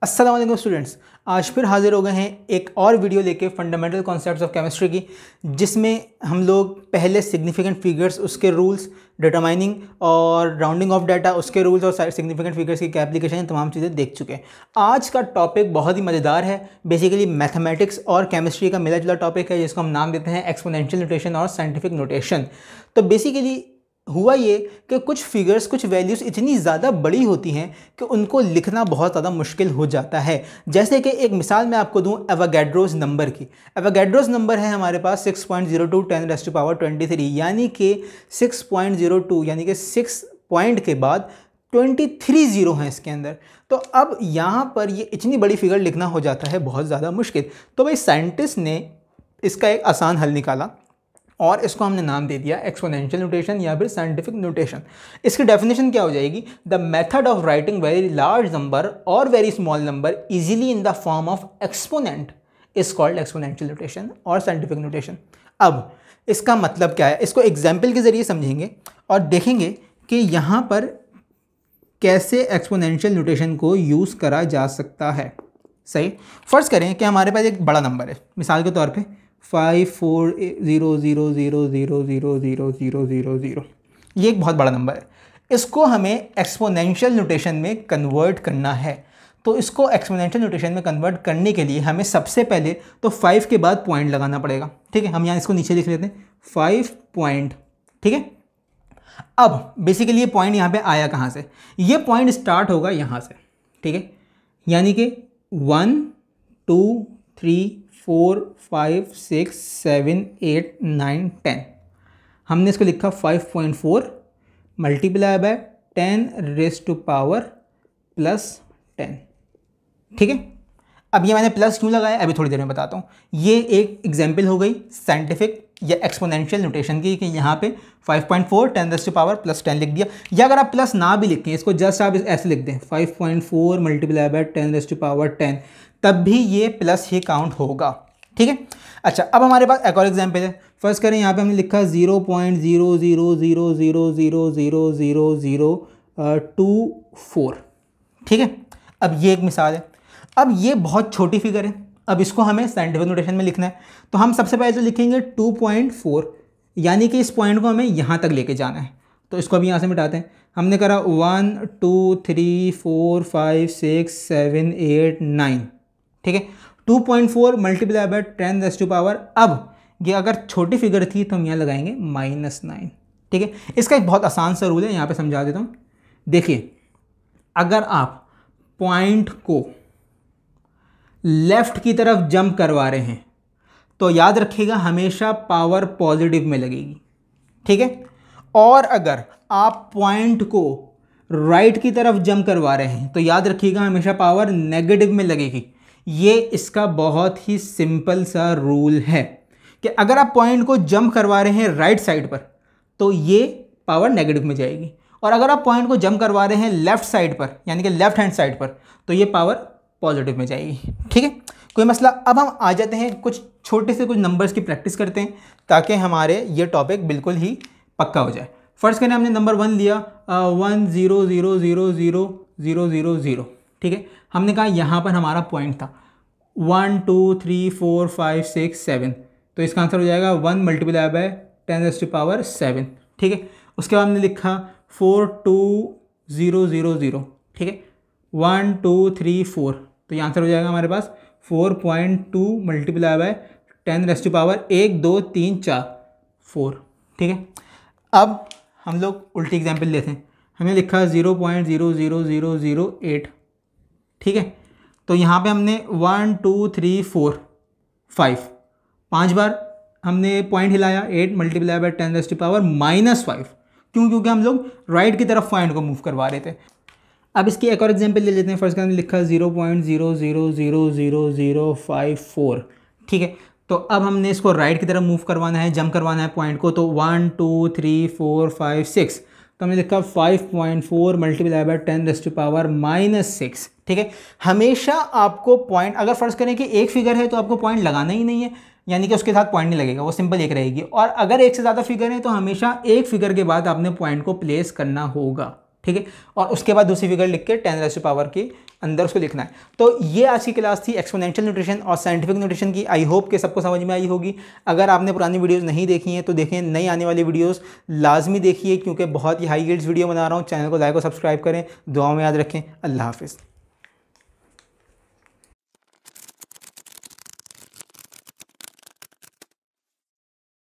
अस्सलाम वालेकुम स्टूडेंट्स, आज फिर हाजिर हो गए हैं एक और वीडियो लेके फंडामेंटल कॉन्सेप्ट्स ऑफ केमिस्ट्री की, जिसमें हम लोग पहले सिग्निफिकेंट फिगर्स, उसके रूल्स, डिटरमाइनिंग और राउंडिंग ऑफ डाटा, उसके रूल्स और सिग्निफिकेंट फिगर्स की क्या एप्लीकेशन, तमाम चीज़ें देख चुके हैं। आज का टॉपिक बहुत ही मज़ेदार है। बेसिकली मैथमेटिक्स और केमिस्ट्री का मिला जुला टॉपिक है, जिसको हम नाम देते हैं एक्सपोनेंशियल नोटेशन और साइंटिफिक नोटेशन। तो बेसिकली हुआ ये कि कुछ फिगर्स, कुछ वैल्यूज़ इतनी ज़्यादा बड़ी होती हैं कि उनको लिखना बहुत ज़्यादा मुश्किल हो जाता है। जैसे कि एक मिसाल मैं आपको दूं एवोगैड्रोस नंबर की। एवोगैड्रोस नंबर है हमारे पास 6.02 10⁻23, यानी कि 6.02 यानी कि 6 पॉइंट के बाद 23 ज़ीरो हैं इसके अंदर। तो अब यहाँ पर ये इतनी बड़ी फिगर लिखना हो जाता है बहुत ज़्यादा मुश्किल। तो भाई साइंटिस्ट ने इसका एक आसान हल निकाला और इसको हमने नाम दे दिया एक्सपोनेंशियल नोटेशन या फिर साइंटिफिक नोटेशन। इसकी डेफिनेशन क्या हो जाएगी? The method of writing very large number और very small number easily in the form of exponent is called exponential notation और साइंटिफिक नोटेशन। अब इसका मतलब क्या है, इसको एग्जाम्पल के ज़रिए समझेंगे और देखेंगे कि यहाँ पर कैसे एक्सपोनेंशियल नोटेशन को यूज़ करा जा सकता है। सही, फर्ज करें कि हमारे पास एक बड़ा नंबर है, मिसाल के तौर पे 540000000000, ये एक बहुत बड़ा नंबर है। इसको हमें एक्सपोनेंशियल नोटेशन में कन्वर्ट करना है। तो इसको एक्सपोनेंशियल नोटेशन में कन्वर्ट करने के लिए हमें सबसे पहले तो 5 के बाद पॉइंट लगाना पड़ेगा। ठीक है, हम यहाँ इसको नीचे लिख लेते हैं 5 पॉइंट। ठीक है, अब बेसिकली ये पॉइंट यहाँ पे आया कहाँ से? ये पॉइंट स्टार्ट होगा यहाँ से। ठीक है, यानी कि 1 2 3 4 5 6 7 8 9 10। हमने इसको लिखा 5.4 मल्टीप्लाई बाय 10⁻+10। ठीक है, अब ये मैंने प्लस क्यों लगाया अभी थोड़ी देर में बताता हूँ। ये एक एग्जाम्पल हो गई साइंटिफिक या एक्सपोनेंशियल नोटेशन की कि यहाँ पे 5.4 10⁻+10 लिख दिया। या अगर आप प्लस ना भी लिखें, इसको जस्ट आप ऐसे लिख दें 5.4 मल्टीप्लाई बाय 10⁻10, तब भी ये प्लस ही काउंट होगा। ठीक है, अच्छा अब हमारे पास एक और एग्जाम्पल है। फर्स्ट करें, यहाँ पे हमने लिखा 0.0000000024। ठीक है, अब ये एक मिसाल है। अब ये बहुत छोटी फिगर है, अब इसको हमें साइंटिफिक नोटेशन में लिखना है। तो हम सबसे पहले तो लिखेंगे 2.4, यानी कि इस पॉइंट को हमें यहाँ तक लेके जाना है। तो इसको अभी यहाँ से मिटाते हैं। हमने करा 1 2 3 4 5 6 7 8 9। ठीक है, 2.4 मल्टीप्लाई बाय 10⁻। अब ये अगर छोटी फिगर थी तो हम यहाँ लगाएंगे -9। ठीक है, इसका एक बहुत आसान सा रूल है, यहाँ पे समझा देता हूँ। देखिए, अगर आप पॉइंट को लेफ्ट की तरफ जंप करवा रहे हैं तो याद रखिएगा हमेशा पावर पॉजिटिव में लगेगी। ठीक है, और अगर आप पॉइंट को राइट की तरफ जंप करवा रहे हैं तो याद रखिएगा हमेशा पावर नेगेटिव में लगेगी। ये इसका बहुत ही सिंपल सा रूल है कि अगर आप पॉइंट को जंप करवा रहे हैं राइट साइड पर तो ये पावर नेगेटिव में जाएगी, और अगर आप पॉइंट को जंप करवा रहे हैं लेफ्ट साइड पर यानी कि लेफ्ट हैंड साइड पर तो ये पावर पॉजिटिव में जाएगी। ठीक है, कोई मसला। अब हम आ जाते हैं कुछ छोटे से कुछ नंबर्स की प्रैक्टिस करते हैं ताकि हमारे ये टॉपिक बिल्कुल ही पक्का हो जाए। फर्स्ट करें, हमने नंबर 1 लिया 10000000। ठीक है, हमने कहा यहाँ पर हमारा पॉइंट था 1 2 3 4 5 6 7, तो इसका आंसर हो जाएगा 1 मल्टीप्लाई बाय 10⁻7। ठीक है, उसके बाद हमने लिखा 42000। ठीक है, 1 2 3 4, तो ये आंसर हो जाएगा हमारे पास 4.2 मल्टीप्लाई बाय 10⁻1 2 3 4 4। ठीक है, अब हम लोग उल्टी एग्जाम्पल लेते हैं। हमने लिखा 0.00008। ठीक है, तो यहाँ पे हमने 1 2 3 4 5 5 बार हमने पॉइंट हिलाया, 8 मल्टीप्लाई बाय 10⁻⁻5। क्यों? क्योंकि हम लोग राइट की तरफ पॉइंट को मूव करवा रहे थे। अब इसकी एक और एग्जांपल ले लेते हैं। फर्स्ट हमने लिखा 0.0000054। ठीक है, तो अब हमने इसको राइट की तरफ मूव करवाना है, जंप करवाना है पॉइंट को। तो 1 2 3 4 5 6, तो हमने लिखा 5.4 मल्टीप्लाई बाय 10⁻⁻6। ठीक है, हमेशा आपको पॉइंट, अगर फर्ज करें कि एक फिगर है तो आपको पॉइंट लगाना ही नहीं है, यानी कि उसके साथ पॉइंट नहीं लगेगा, वो सिंपल एक रहेगी। और अगर एक से ज़्यादा फिगर है तो हमेशा एक फिगर के बाद आपने पॉइंट को प्लेस करना होगा। ठीक है, और उसके बाद दूसरी फिगर लिख के 10 रेज़ टू पावर के अंदर उसको लिखना है। तो ये आज की क्लास थी एक्सपोनेंशियल न्यूट्रिशन और साइंटिफिक न्यूट्रिशन की। आई होप कि सबको समझ में आई होगी। अगर आपने पुरानी वीडियोस नहीं देखी हैं तो देखें, नई आने वाली वीडियोस लाजमी देखिए, क्योंकि बहुत ही हाई यील्ड्स वीडियो बना रहा हूँ। चैनल को लाइक और सब्सक्राइब करें, दुआओं में याद रखें। अल्लाह हाफिज़।